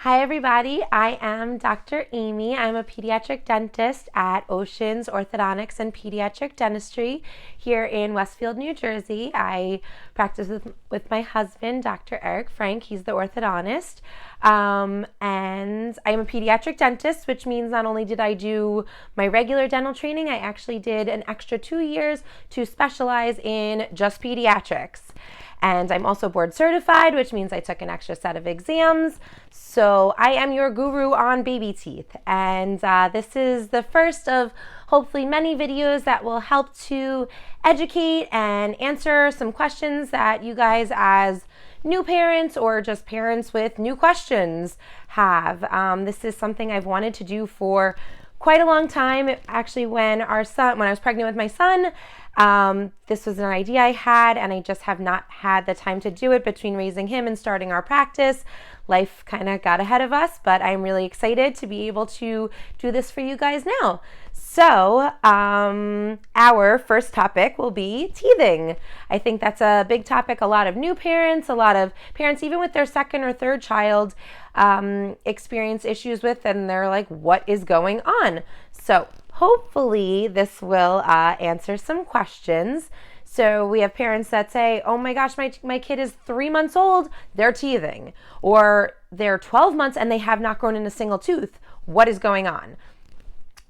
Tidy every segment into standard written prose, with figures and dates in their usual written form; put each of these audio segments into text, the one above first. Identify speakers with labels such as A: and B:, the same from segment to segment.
A: Hi everybody, I am Dr. Aimee. I'm a pediatric dentist at Oceans Orthodontics and Pediatric Dentistry here in Westfield, New Jersey. I practice with my husband, Dr. Eric Frank. He's the orthodontist. And I'm a pediatric dentist, which means not only did I do my regular dental training, I actually did an extra 2 years to specialize in just pediatrics. And I'm also board certified, which means I took an extra set of exams. So I am your guru on baby teeth. And this is the first of hopefully many videos that will help to educate and answer some questions that you guys as new parents or just parents with new questions have. This is something I've wanted to do for quite a long time. Actually, when I was pregnant with my son, this was an idea I had, and I just have not had the time to do it between raising him and starting our practice. Life kind of got ahead of us, but I'm really excited to be able to do this for you guys now. So, our first topic will be teething. I think that's a big topic. A lot of new parents, a lot of parents, even with their second or third child, experience issues with, and they're like, what is going on? So hopefully this will answer some questions. So we have parents that say, oh my gosh, my kid is 3 months old, they're teething. Or they're 12 months and they have not grown in a single tooth. What is going on?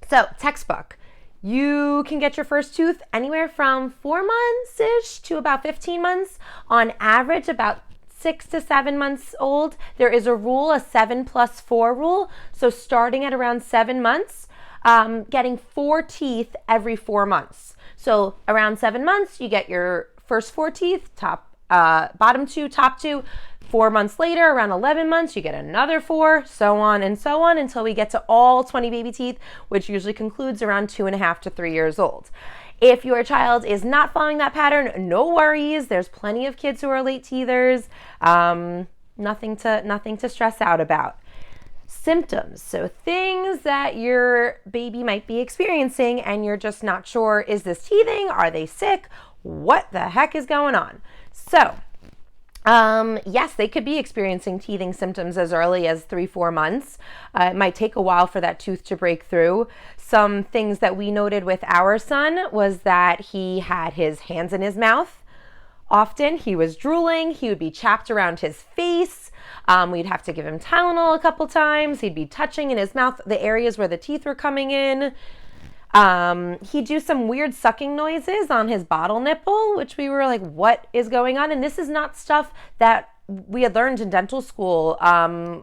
A: So textbook. You can get your first tooth anywhere from 4 months-ish to about 15 months. On average, about 6 to 7 months old. There is a rule, a 7+4 rule. So starting at around 7 months, getting 4 teeth every 4 months. So around 7 months, you get your first 4 teeth, bottom 2, top 2. 4 months later, around 11 months, you get another 4, so on until we get to all 20 baby teeth, which usually concludes around 2.5 to 3 years old. If your child is not following that pattern, no worries. There's plenty of kids who are late teethers. Nothing to stress out about. Symptoms, so things that your baby might be experiencing and you're just not sure, is this teething? Are they sick? What the heck is going on? So, yes, they could be experiencing teething symptoms as early as 3-4 months. It might take a while for that tooth to break through. Some things that we noted with our son was that he had his hands in his mouth. Often he was drooling. He would be chapped around his face. We'd have to give him Tylenol a couple times. He'd be touching in his mouth the areas where the teeth were coming in. He'd do some weird sucking noises on his bottle nipple, which we were like, what is going on? And this is not stuff that we had learned in dental school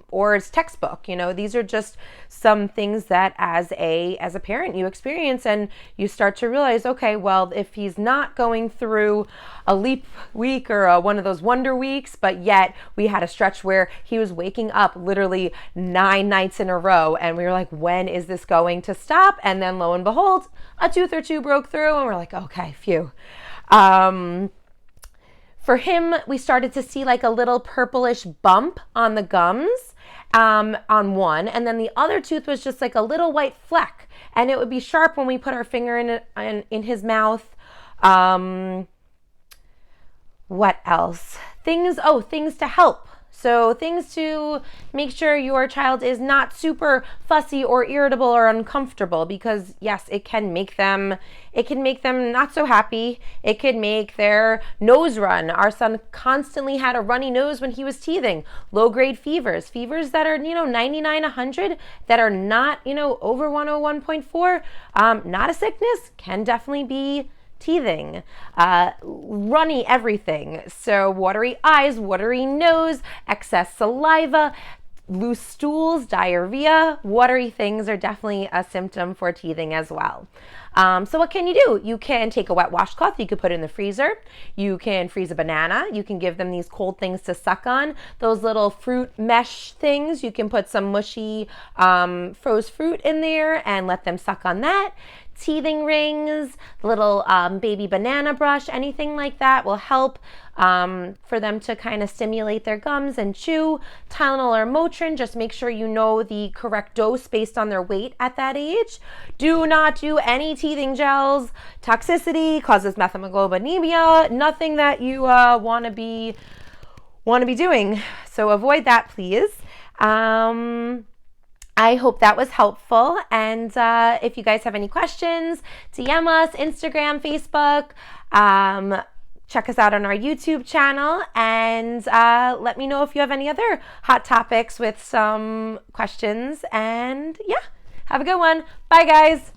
A: or as textbook. These are just some things that as a parent you experience, and you start to realize, okay, well, if he's not going through a leap week or one of those wonder weeks, but yet we had a stretch where he was waking up literally 9 nights in a row, and we were like, when is this going to stop? And then lo and behold, a tooth or two broke through, and we're like, okay, phew. For him, we started to see like a little purplish bump on the gums on one, and then the other tooth was just like a little white fleck, and it would be sharp when we put our finger in his mouth. What else? Things to help. So things to make sure your child is not super fussy or irritable or uncomfortable, because yes, it can make them not so happy. It could make their nose run. Our son constantly had a runny nose when he was teething. Low grade fevers that are 99, 100, that are not over 101.4. Not a sickness, can definitely be teething. Runny everything. So watery eyes, watery nose, excess saliva, loose stools, diarrhea. Watery things are definitely a symptom for teething as well. So what can you do? You can take a wet washcloth. You could put it in the freezer. You can freeze a banana. You can give them these cold things to suck on. Those little fruit mesh things, you can put some mushy froze fruit in there and let them suck on that. Teething rings, little baby banana brush, anything like that will help for them to kind of stimulate their gums and chew. Tylenol or Motrin, just make sure you know the correct dose based on their weight at that age. Do not do any teething gels. Toxicity causes methemoglobinemia, nothing that you want to be doing. So avoid that, please. I hope that was helpful. And if you guys have any questions, DM us, Instagram, Facebook. Check us out on our YouTube channel, and let me know if you have any other hot topics with some questions. And yeah, have a good one. Bye, guys.